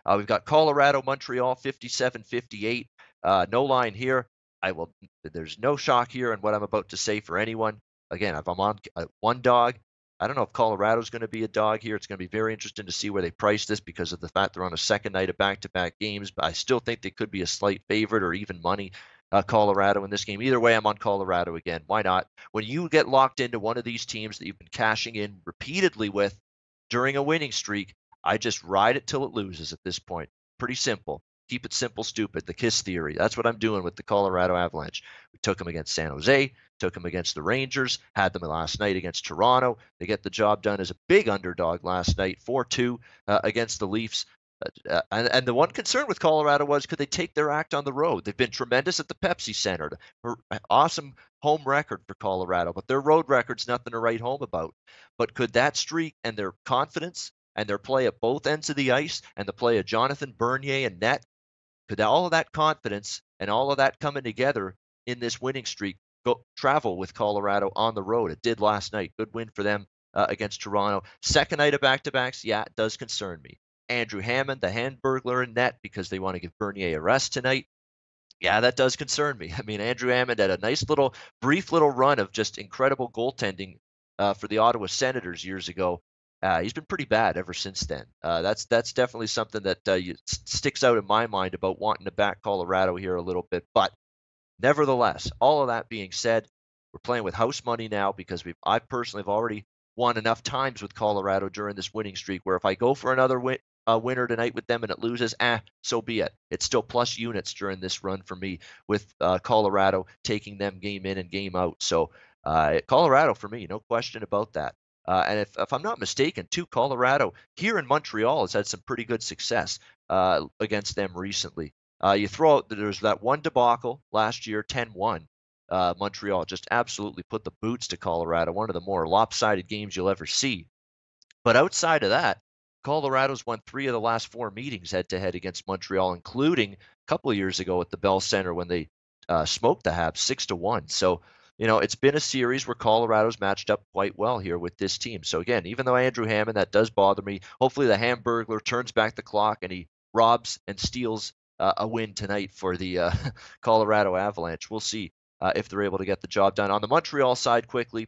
We've got Colorado, Montreal, 57-58. No line here. There's no shock here in what I'm about to say for anyone. Again, if I'm on one dog, I don't know if Colorado's going to be a dog here. It's going to be very interesting to see where they price this because of the fact they're on a second night of back-to-back games. But I still think they could be a slight favorite or even money, Colorado in this game. Either way, I'm on Colorado again. Why not? When you get locked into one of these teams that you've been cashing in repeatedly with during a winning streak, I just ride it till it loses at this point. Pretty simple. Keep it simple, stupid. The KISS theory. That's what I'm doing with the Colorado Avalanche. We took them against San Jose, took them against the Rangers, had them last night against Toronto. They get the job done as a big underdog last night, 4-2 against the Leafs. And the one concern with Colorado was, could they take their act on the road? They've been tremendous at the Pepsi Center. Awesome home record for Colorado, but their road record's nothing to write home about. But could that streak and their confidence and their play at both ends of the ice and the play of Jonathan Bernier and net, could all of that confidence and all of that coming together in this winning streak travel with Colorado on the road? It did last night. Good win for them against Toronto. Second night of back-to-backs, yeah, it does concern me. Andrew Hammond, the handburglar in net because they want to give Bernier a rest tonight. Yeah, that does concern me. I mean, Andrew Hammond had a nice brief little run of just incredible goaltending for the Ottawa Senators years ago. He's been pretty bad ever since then. That's definitely something that sticks out in my mind about wanting to back Colorado here a little bit. But nevertheless, all of that being said, we're playing with house money now because I personally have already won enough times with Colorado during this winning streak where if I go for another winner tonight with them and it loses, so be it. It's still plus units during this run for me with Colorado taking them game in and game out. So Colorado for me, no question about that. And if I'm not mistaken, too, Colorado here in Montreal has had some pretty good success against them recently. You throw out, there's that one debacle last year, 10-1. Montreal just absolutely put the boots to Colorado, one of the more lopsided games you'll ever see. But outside of that, Colorado's won 3 of the last 4 meetings head-to-head against Montreal, including a couple of years ago at the Bell Center when they smoked the Habs 6-1. So, it's been a series where Colorado's matched up quite well here with this team. So again, even though Andrew Hammond, that does bother me, hopefully the Hamburglar turns back the clock and he robs and steals a win tonight for the Colorado Avalanche. We'll see if they're able to get the job done. On the Montreal side, quickly,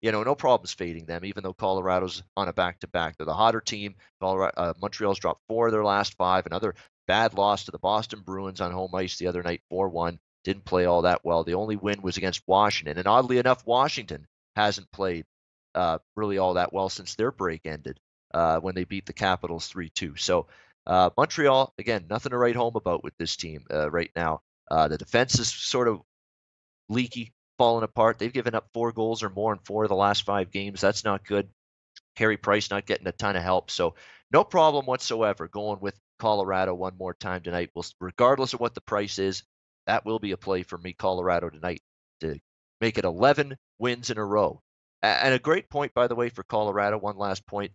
no problems fading them, even though Colorado's on a back-to-back. They're the hotter team. Montreal's dropped 4 of their last 5. Another bad loss to the Boston Bruins on home ice the other night, 4-1. Didn't play all that well. The only win was against Washington. And oddly enough, Washington hasn't played really all that well since their break ended when they beat the Capitals 3-2. So Montreal, again, nothing to write home about with this team right now. The defense is sort of leaky, falling apart. They've given up 4 goals or more in 4 of the last 5 games. That's not good. Carey Price not getting a ton of help. So no problem whatsoever going with Colorado one more time tonight. Regardless of what the price is, that will be a play for me, Colorado, tonight, to make it 11 wins in a row. And a great point, by the way, for Colorado, one last point.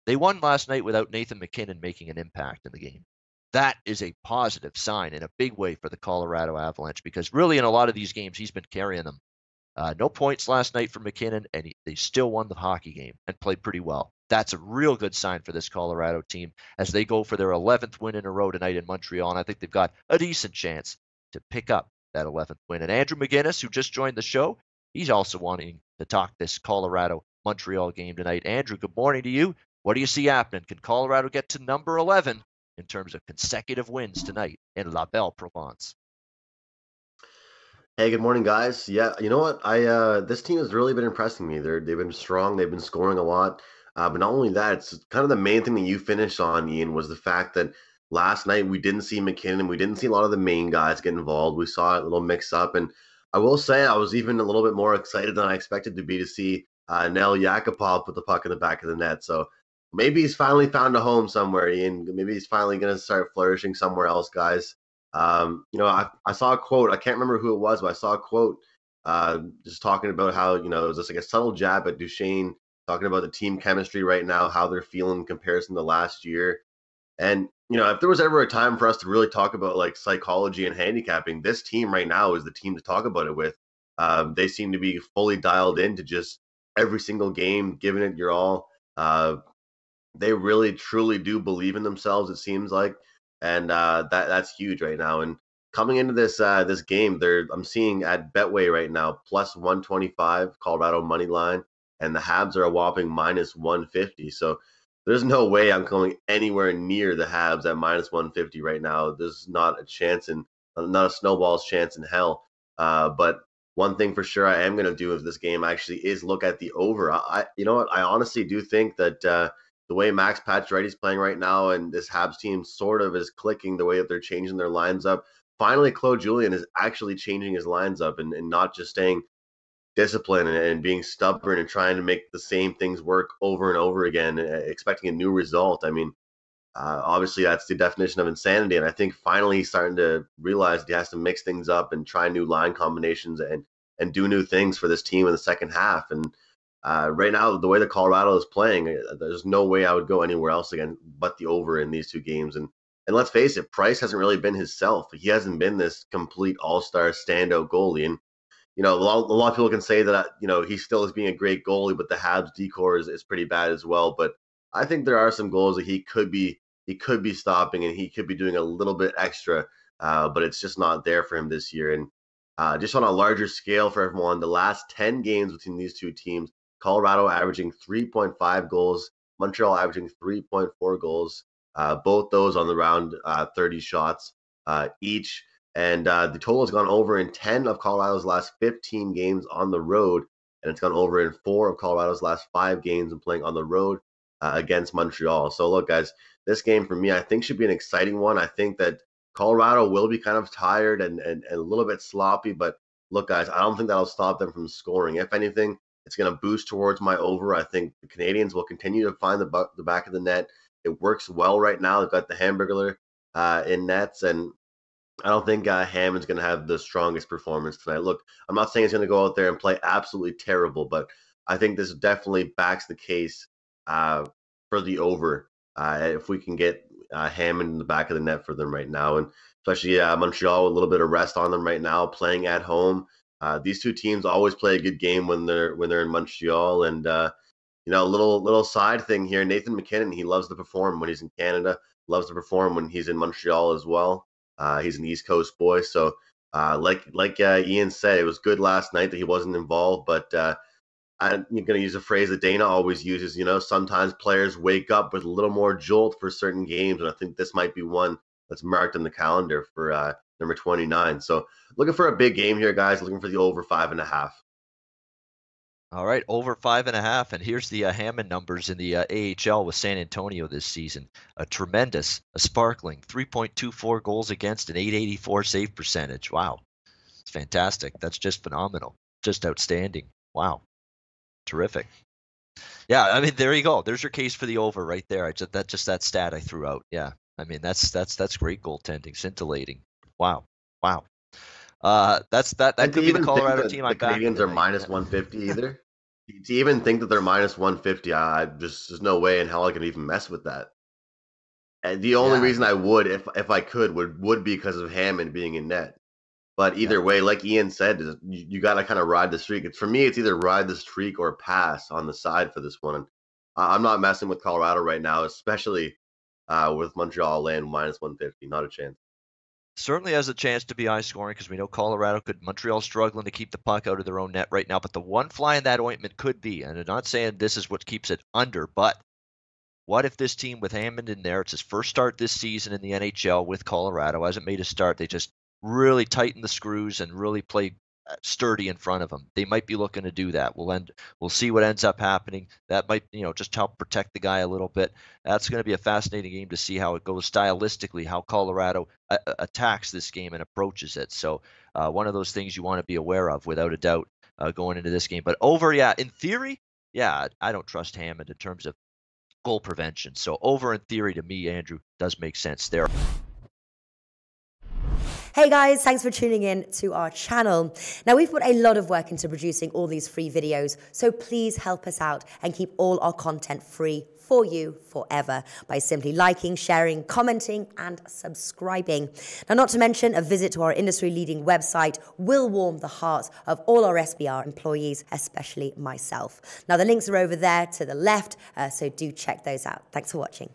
They won last night without Nathan MacKinnon making an impact in the game. That is a positive sign in a big way for the Colorado Avalanche because really in a lot of these games, he's been carrying them. No points last night for MacKinnon, and they still won the hockey game and played pretty well. That's a real good sign for this Colorado team as they go for their 11th win in a row tonight in Montreal, and I think they've got a decent chance to pick up that 11th win. And Andrew McGinnis, who just joined the show, he's also wanting to talk this Colorado-Montreal game tonight. Andrew, good morning to you. What do you see happening? Can Colorado get to number 11 in terms of consecutive wins tonight in La Belle Provence? Hey, good morning, guys. Yeah, you know what? This team has really been impressing me. They've been strong. They've been scoring a lot. But not only that, it's kind of the main thing that you finished on, Ian, was the fact that last night we didn't see McKinnon. We didn't see a lot of the main guys get involved. We saw a little mix up, and I will say I was even a little bit more excited than I expected to be to see Nel Yakupov put the puck in the back of the net. So maybe he's finally found a home somewhere, Ian. Maybe he's finally going to start flourishing somewhere else, guys. I saw a quote. I can't remember who it was, but I saw a quote just talking about how, it was just like a subtle jab at Duchesne, talking about the team chemistry right now, how they're feeling in comparison to last year. And, if there was ever a time for us to really talk about like psychology and handicapping, this team right now is the team to talk about it with. They seem to be fully dialed into just every single game, giving it your all. They really truly do believe in themselves, it seems like, and that's huge right now. And coming into this game, I'm seeing at Betway right now plus 125 Colorado money line, and the Habs are a whopping minus 150. So there's no way I'm going anywhere near the Habs at minus 150 right now. There's not a chance in not a snowball's chance in hell. But one thing for sure I am going to do with this game actually is look at the over. You know what, I honestly do think that the way Max Pacioretty's playing right now, and this Habs team sort of is clicking the way that they're changing their lines up. Finally, Claude Julien is actually changing his lines up and not just staying disciplined and being stubborn and trying to make the same things work over and over again, expecting a new result. I mean, obviously, that's the definition of insanity. And I think finally he's starting to realize he has to mix things up and try new line combinations and do new things for this team in the second half. And right now, the way that Colorado is playing, there's no way I would go anywhere else again but the over in these two games. And let's face it, Price hasn't really been himself. He hasn't been this complete all-star standout goalie. And a lot of people can say that he still is being a great goalie, but the Habs decor is pretty bad as well. But I think there are some goals that he could be stopping, and he could be doing a little bit extra, but it's just not there for him this year. And just on a larger scale for everyone, the last 10 games between these two teams, Colorado averaging 3.5 goals, Montreal averaging 3.4 goals, both those on the round 30 shots each. And the total has gone over in 10 of Colorado's last 15 games on the road, and it's gone over in 4 of Colorado's last 5 games and playing on the road against Montreal. So look, guys, this game for me, I think should be an exciting one. I think that Colorado will be kind of tired and a little bit sloppy, but look, guys, I don't think that'll stop them from scoring. If anything, it's going to boost towards my over. I think the Canadiens will continue to find the back of the net. It works well right now. They've got the Hamburglar in nets, and I don't think Hammond's going to have the strongest performance tonight. Look, I'm not saying he's going to go out there and play absolutely terrible, but I think this definitely backs the case for the over if we can get Hammond in the back of the net for them right now. And especially Montreal, a little bit of rest on them right now, playing at home. These two teams always play a good game when they're in Montreal. And a little side thing here, Nathan MacKinnon, he loves to perform when he's in Canada, loves to perform when he's in Montreal as well. He's an East Coast boy, so like Ian said, it was good last night that he wasn't involved. But I'm going to use a phrase that Dana always uses. Sometimes players wake up with a little more jolt for certain games, and I think this might be one that's marked on the calendar for number 29. So looking for a big game here, guys. Looking for the over 5.5. All right, over 5.5, and here's the Hammond numbers in the AHL with San Antonio this season. A sparkling 3.24 goals against, an .884 save percentage. Wow, it's fantastic. That's just phenomenal, just outstanding. Wow, terrific. Yeah, I mean, there you go. There's your case for the over right there. That stat I threw out. Yeah, I mean that's great goaltending, scintillating. Wow. That could be the Colorado team. The Canadiens are minus 150 either. To even think that they're minus 150, there's no way in hell I could even mess with that. And the only reason I would, if I could, would be because of Hammond being in net. But either way, like Ian said, you got to kind of ride the streak. For me, it's either ride the streak or pass on the side for this one. I'm not messing with Colorado right now, especially with Montreal laying minus 150. Not a chance. Certainly has a chance to be high scoring because we know Montreal struggling to keep the puck out of their own net right now. But the one fly in that ointment could be, and I'm not saying this is what keeps it under, but what if this team with Hammond in there, it's his first start this season in the NHL with Colorado, hasn't made a start. They just really tighten the screws and really play sturdy in front of them. They might be looking to do that. We'll see what ends up happening. That might, just help protect the guy a little bit. That's going to be a fascinating game to see how it goes stylistically, how Colorado attacks this game and approaches it. So one of those things you want to be aware of without a doubt going into this game. But over, in theory, I don't trust Hammond in terms of goal prevention. So over in theory to me, Andrew, does make sense there. Hey guys, thanks for tuning in to our channel. Now we've put a lot of work into producing all these free videos, so please help us out and keep all our content free for you forever by simply liking, sharing, commenting, and subscribing. Now, not to mention, a visit to our industry-leading website will warm the hearts of all our SBR employees, especially myself. Now, the links are over there to the left, so do check those out. Thanks for watching.